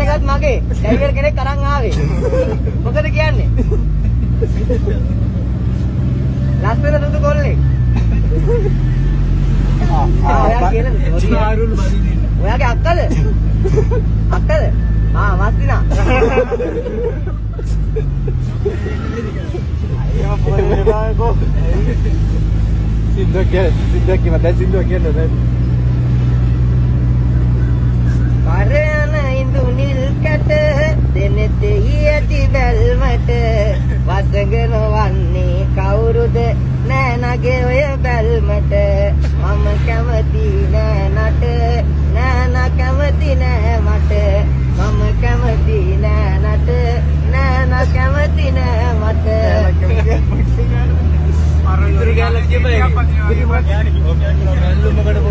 එකත් මගේ. ඩ්‍රයිවර් කෙනෙක් අරන් ආවේ. මොකද කියන්නේ? ලස්සන දුදු කොල්ලේ. ඔයා කියනද? ඔයාගේ අක්කද? අක්කද? මස්තිනා. අයියෝ පොරේ බාකෝ. සින්දුවක් මට සින්දුවක් කියන්න බෑ. පරණ ඉඳුනිල් කැට දෙනෙතෙහි ඇති බැල්මට වසඟන වන්නේ කවුරුද නෑ නගේ ඔය බැල්මට මම කැමති නෑ නට නෑන කැමති නෑ මට මම කැමති නෑ නට නෑන කැමති නෑ මට අර ඉතුරු ගාලා කියපේ